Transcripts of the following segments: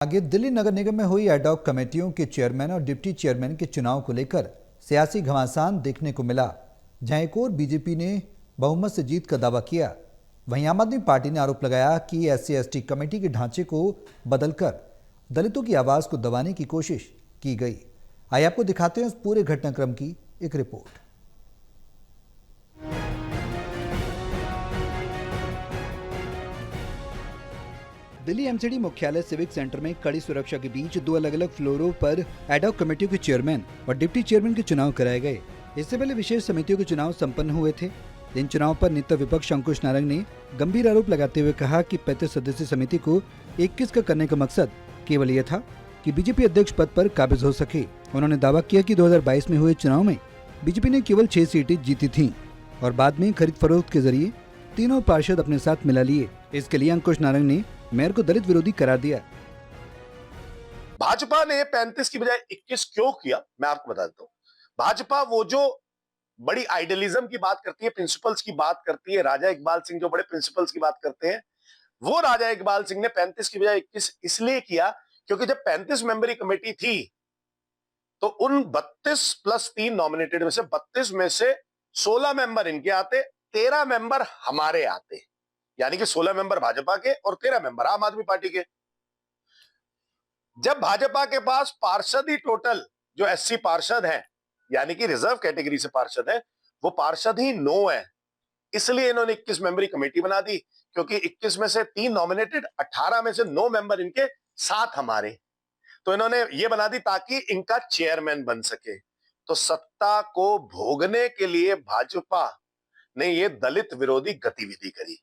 आगे दिल्ली नगर निगम में हुई एडॉक कमेटियों के चेयरमैन और डिप्टी चेयरमैन के चुनाव को लेकर सियासी घमासान देखने को मिला, जहां एक और बीजेपी ने बहुमत से जीत का दावा किया। वहीं आम आदमी पार्टी ने आरोप लगाया कि SC/ST कमेटी के ढांचे को बदलकर दलितों की आवाज को दबाने की कोशिश की गई। आइए आपको दिखाते हैं उस पूरे घटनाक्रम की एक रिपोर्ट। दिल्ली MCD मुख्यालय सिविक सेंटर में कड़ी सुरक्षा के बीच दो अलग अलग फ्लोरों पर एडॉक कमेटियों के चेयरमैन और डिप्टी चेयरमैन के चुनाव कराए गए। इससे पहले विशेष समितियों के चुनाव संपन्न हुए थे। इन चुनाव पर नेता विपक्ष अंकुश नारंग ने गंभीर आरोप लगाते हुए कहा कि 35 सदस्यीय समिति को 21 का करने का मकसद केवल यह था कि बीजेपी अध्यक्ष पद पर काबिज हो सके। उन्होंने दावा किया कि 2022 में हुए चुनाव में बीजेपी ने केवल 6 सीटें जीती थीं और बाद में खरीद फरोख्त के जरिए तीनों पार्षद अपने साथ मिला लिए। इसके लिए अंकुश नारंग ने मेयर को दलित विरोधी करार दिया। भाजपा ने 35 की बजाय 21 क्यों किया, मैं आपको बता देता हूं। भाजपा वो जो बड़ी आइडियलिज्म की बात करती है, प्रिंसिपल्स की बात करती है, राजा इकबाल सिंह जो बड़े प्रिंसिपल्स की बात करते हैं, वो राजा इकबाल सिंह ने 35 की बजाय 21 इसलिए किया क्योंकि जब 35 मेंबरी कमेटी थी तो उन 32 प्लस 3 नॉमिनेटेड में से 32 में से 16 मेंबर इनके आते, 13 मेंबर हमारे आते, यानी कि 16 मेंबर भाजपा के और 13 मेंबर आम आदमी पार्टी के। जब भाजपा के पास पार्षद ही टोटल जो SC पार्षद हैं, यानी कि रिजर्व कैटेगरी से पार्षद हैं, वो पार्षद ही 9 है, इसलिए इन्होंने 21 मेंबरी कमेटी बना दी क्योंकि 21 में से 3 नॉमिनेटेड, 18 में से 9 मेंबर इनके साथ हमारे, तो इन्होंने ये बना दी ताकि इनका चेयरमैन बन सके। तो सत्ता को भोगने के लिए भाजपा ने ये दलित विरोधी गतिविधि करी।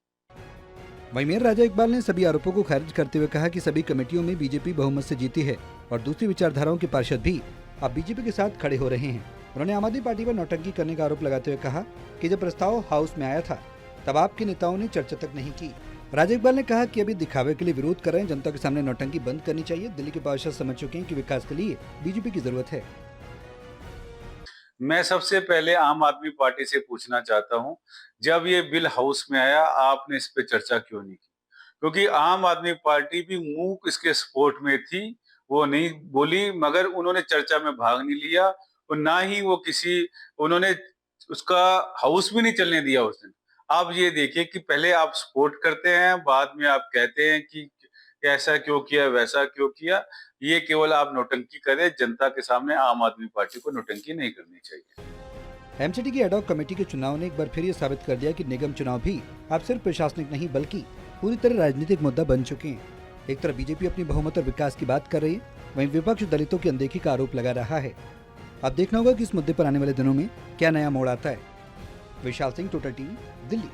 वहीं मेयर राजा इकबाल ने सभी आरोपों को खारिज करते हुए कहा कि सभी कमेटियों में बीजेपी बहुमत से जीती है और दूसरी विचारधाराओं के पार्षद भी अब बीजेपी के साथ खड़े हो रहे हैं। उन्होंने आम आदमी पार्टी पर नौटंकी करने का आरोप लगाते हुए कहा कि जब प्रस्ताव हाउस में आया था तब आपके नेताओं ने चर्चा तक नहीं की। राजा इकबाल ने कहा कि अभी दिखावे के लिए विरोध कर रहे हैं, जनता के सामने नौटंकी बंद करनी चाहिए। दिल्ली के पार्षद समझ चुके हैं कि विकास के लिए बीजेपी की जरूरत है। मैं सबसे पहले आम आदमी पार्टी से पूछना चाहता हूं, जब ये बिल हाउस में आया आपने इस पे चर्चा क्यों नहीं की? क्योंकि आम आदमी पार्टी भी मूक इसके सपोर्ट में थी, वो नहीं बोली, मगर उन्होंने चर्चा में भाग नहीं लिया और ना ही वो उन्होंने उसका हाउस भी नहीं चलने दिया उस दिन। आप ये देखिए कि पहले आप सपोर्ट करते हैं, बाद में आप कहते हैं कि ऐसा क्यों किया, वैसा क्यों किया। ये केवल आप नौटंकी करें, जनता के सामने आम आदमी पार्टी को नौटंकी नहीं करनी चाहिए। MCD की एडॉक कमेटी के चुनाव ने एक बार फिर ये साबित कर दिया कि निगम चुनाव भी अब सिर्फ प्रशासनिक नहीं बल्कि पूरी तरह राजनीतिक मुद्दा बन चुके हैं। एक तरफ बीजेपी अपनी बहुमत और विकास की बात कर रही है, वहीं विपक्ष दलितों की अनदेखी का आरोप लगा रहा है। अब देखना होगा कि इस मुद्दे पर आने वाले दिनों में क्या नया मोड़ आता है। Vishal Singh, total TV, Delhi.